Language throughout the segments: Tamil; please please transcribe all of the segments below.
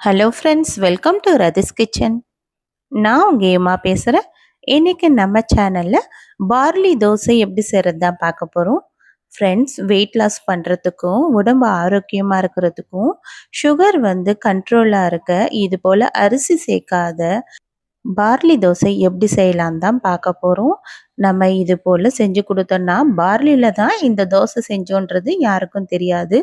Hello friends, welcome to Rathi's kitchen. நான் உங்கள் ஏமா பேசுகிறேன். இன்றைக்கி நம்ம சேனலில் பார்லி தோசை எப்படி செய்கிறது தான் பார்க்க போகிறோம். ஃப்ரெண்ட்ஸ், வெயிட் லாஸ் பண்ணுறதுக்கும் உடம்பு ஆரோக்கியமாக இருக்கிறதுக்கும் சுகர் கண்ட்ரோலாக இருக்க இது போல் அரிசி சேர்க்காத பார்லி தோசை எப்படி செய்யலாம் தான் பார்க்க போகிறோம். நம்ம இது போல் செஞ்சு கொடுத்தோன்னா பார்லியில் தான் இந்த தோசை செஞ்சோன்றது யாருக்கும் தெரியாது.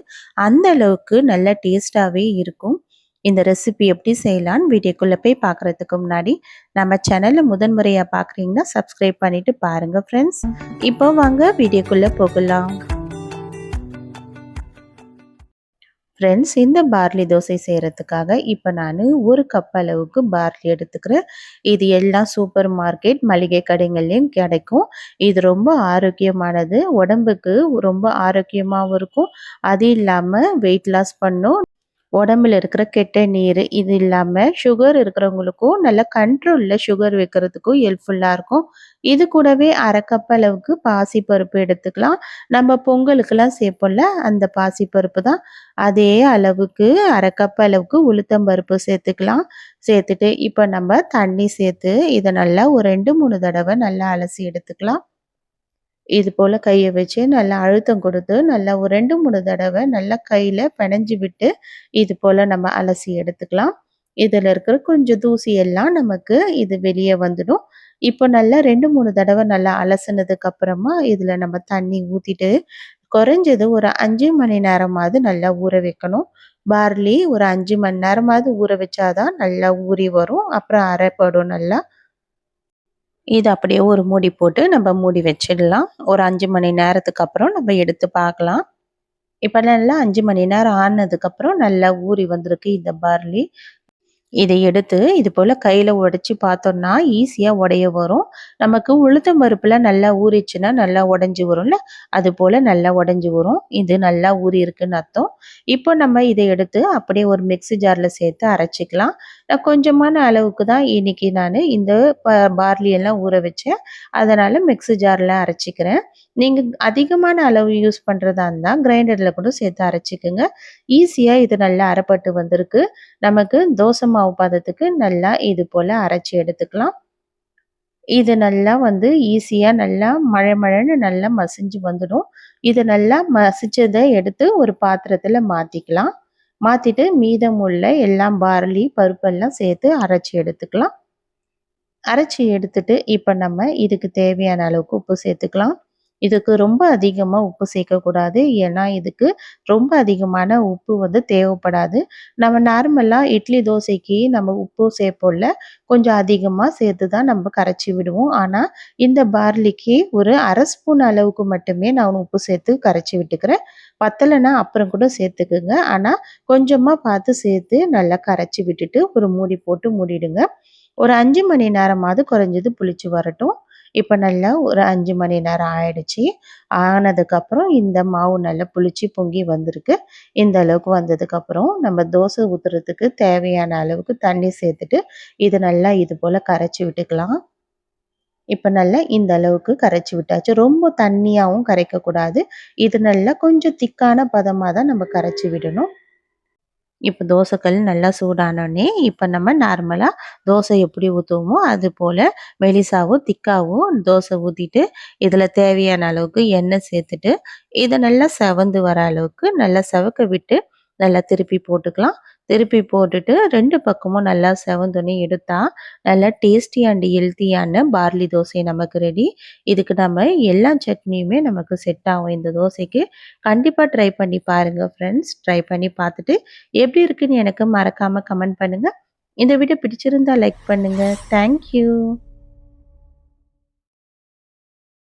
அந்த அளவுக்கு நல்ல டேஸ்ட்டாகவே இருக்கும். இந்த ரெசிபி எப்படி செய்யலான்னு வீடியோக்குள்ளே போய் பார்க்குறதுக்கு முன்னாடி நம்ம சேனலில் முதன்முறையாக பார்க்குறீங்கன்னா சப்ஸ்கிரைப் பண்ணிவிட்டு பாருங்கள் ஃப்ரெண்ட்ஸ். இப்போ வாங்க வீடியோக்குள்ளே போகலாம். ஃப்ரெண்ட்ஸ், இந்த பார்லி தோசை செய்கிறதுக்காக இப்போ நான் 1 கப் அளவுக்கு பார்லி எடுத்துக்கிறேன். இது எல்லாம் சூப்பர் மார்க்கெட் மளிகை கடைகள்லேயும் கிடைக்கும். இது ரொம்ப ஆரோக்கியமானது, உடம்புக்கு ரொம்ப ஆரோக்கியமாகவும் இருக்கும். அது இல்லாமல் வெயிட் லாஸ் பண்ணும். உடம்புல இருக்கிற கெட்ட நீர் இது இல்லாமல் சுகர் இருக்கிறவங்களுக்கும் நல்ல கண்ட்ரோலில் சுகர் வைக்கிறதுக்கும் ஹெல்ப்ஃபுல்லாக இருக்கும். இது கூடவே 1/2 கப் அளவுக்கு பாசிப்பருப்பு எடுத்துக்கலாம். நம்ம பொங்கலுக்கெல்லாம் சேர்ப்போம்ல, அந்த பாசிப்பருப்பு தான். அதே அளவுக்கு 1/2 கப் அளவுக்கு உளுத்தம்பருப்பு சேர்த்துக்கலாம். சேர்த்துட்டு இப்போ நம்ம தண்ணி சேர்த்து இதை நல்லா ஒரு 2-3 தடவை நல்லா அலசி எடுத்துக்கலாம். இது போல் கையை வச்சு நல்லா அழுத்தம் கொடுத்து நல்லா ஒரு 2-3 தடவை நல்லா கையில் பிணைஞ்சு விட்டு இது போல் நம்ம அலசி எடுத்துக்கலாம். இதில் இருக்கிற கொஞ்சம் தூசி எல்லாம் நமக்கு இது வெளியே வந்துடும். இப்போ நல்லா 2-3 தடவை நல்லா அலசினதுக்கு அப்புறமா இதில் நம்ம தண்ணி ஊற்றிட்டு குறைஞ்சது ஒரு 5 மணி நேரமாவது நல்லா ஊற வைக்கணும். பார்லி ஒரு 5 மணி நேரமாவது ஊற வச்சாதான் நல்லா ஊறி வரும். அப்புறம் அரைப்படும் நல்லா. இது அப்படியே ஒரு மூடி போட்டு நம்ம மூடி வச்சிடலாம். ஒரு 5 மணி நேரத்துக்கு அப்புறம் நம்ம எடுத்து பார்க்கலாம். இப்போ நல்லா 5 மணி நேரம் ஆனதுக்கப்புறம் நல்லா ஊறி வந்திருக்கு இந்த பார்லி. இதை எடுத்து இது போல் கையில் உடைச்சி பார்த்தோம்னா ஈஸியாக உடைய வரும். நமக்கு உளுத்தம் பருப்பில் நல்லா ஊறிச்சுன்னா நல்லா உடஞ்சி வரும்ல, அது போல் நல்லா உடஞ்சி வரும். இது நல்லா ஊறி இருக்குன்னு அர்த்தம். இப்போ நம்ம இதை எடுத்து அப்படியே ஒரு மிக்ஸி ஜாரில் சேர்த்து அரைச்சிக்கலாம். நான் கொஞ்சமான அளவுக்கு தான் இன்னைக்கு நான் இந்த பார்லி எல்லாம் ஊற வச்சேன். அதனால் மிக்ஸி ஜாரில் அரைச்சிக்கிறேன். நீங்கள் அதிகமான அளவு யூஸ் பண்ணுறதா இருந்தால் கிரைண்டரில் கூட சேர்த்து அரைச்சிக்கோங்க. ஈஸியாக இது நல்லா அரைப்பட்டு வந்திருக்கு. நமக்கு தோசை மாவு பதத்துக்கு நல்லா இது போல் அரைச்சி எடுத்துக்கலாம். இது நல்லா ஈஸியாக நல்லா மழன்னு நல்லா மசிஞ்சு வந்துடும். இது நல்லா மசிச்சதை எடுத்து ஒரு பாத்திரத்தில் மாற்றிக்கலாம். மாற்றிட்டு மீதமுள்ள எல்லாம் பார்லி பருப்பெல்லாம் சேர்த்து அரைச்சி எடுத்துக்கலாம். அரைச்சி எடுத்துட்டு இப்போ நம்ம இதுக்கு தேவையான அளவுக்கு உப்பு சேர்த்துக்கலாம். இதுக்கு ரொம்ப அதிகமாக உப்பு சேர்க்கக்கூடாது. ஏன்னா இதுக்கு ரொம்ப அதிகமான உப்பு தேவைப்படாது. நம்ம நார்மலாக இட்லி தோசைக்கு நம்ம உப்பு சேர்ப்போம்ல, கொஞ்சம் அதிகமாக சேர்த்து தான் நம்ம கரைச்சி விடுவோம். ஆனால் இந்த பார்லிக்கு ஒரு 1/2 ஸ்பூன் அளவுக்கு மட்டுமே நான் உப்பு சேர்த்து கரைச்சி விட்டுக்கிறேன். பத்தலைன்னா அப்புறம் கூட சேர்த்துக்குங்க. ஆனால் கொஞ்சமாக பார்த்து சேர்த்து நல்லா கரைச்சி விட்டுட்டு ஒரு மூடி போட்டு மூடிடுங்க. ஒரு 5 மணி நேரமாவது குறைஞ்சது புளிச்சு வரட்டும். இப்போ நல்லா ஒரு 5 மணி நேரம் ஆயிடுச்சு. ஆனதுக்கப்புறம் இந்த மாவு நல்லா புளிச்சு பொங்கி வந்திருக்கு. இந்த அளவுக்கு வந்ததுக்கப்புறம் நம்ம தோசை ஊற்றுறதுக்கு தேவையான அளவுக்கு தண்ணி சேர்த்துட்டு இது நல்லா இது போல் கரைச்சி விட்டுக்கலாம். இப்போ நல்லா இந்த அளவுக்கு கரைச்சி விட்டாச்சு. ரொம்ப தண்ணியாகவும் கரைக்கக்கூடாது. இது நல்லா கொஞ்சம் திக்கான பதமாக தான் நம்ம கரைச்சி விடணும். இப்போ தோசைக்கல் நல்லா சூடானோடனே இப்போ நம்ம நார்மலாக தோசை எப்படி ஊற்றுவோமோ அது போல் மெலிசாவும் திக்காவும் தோசை ஊற்றிட்டு இதில் தேவையான அளவுக்கு எண்ணெய் சேர்த்துட்டு இதை நல்லா செவந்து வர அளவுக்கு நல்லா செவக்க விட்டு நல்லா திருப்பி போட்டுக்கலாம். திருப்பி போட்டுட்டு 2 பக்கமும் நல்லா செவந்தோடனே எடுத்தால் நல்லா டேஸ்டி அண்ட் ஹெல்த்தியான பார்லி தோசை நமக்கு ரெடி. இதுக்கு நம்ம எல்லா சட்னியுமே நமக்கு செட் ஆகும். இந்த தோசைக்கு கண்டிப்பாக ட்ரை பண்ணி பாருங்கள் ஃப்ரெண்ட்ஸ். ட்ரை பண்ணி பார்த்துட்டு எப்படி இருக்குன்னு எனக்கு மறக்காமல் கமெண்ட் பண்ணுங்கள். இந்த வீடியோ பிடிச்சிருந்தா லைக் பண்ணுங்கள். தேங்க்யூ.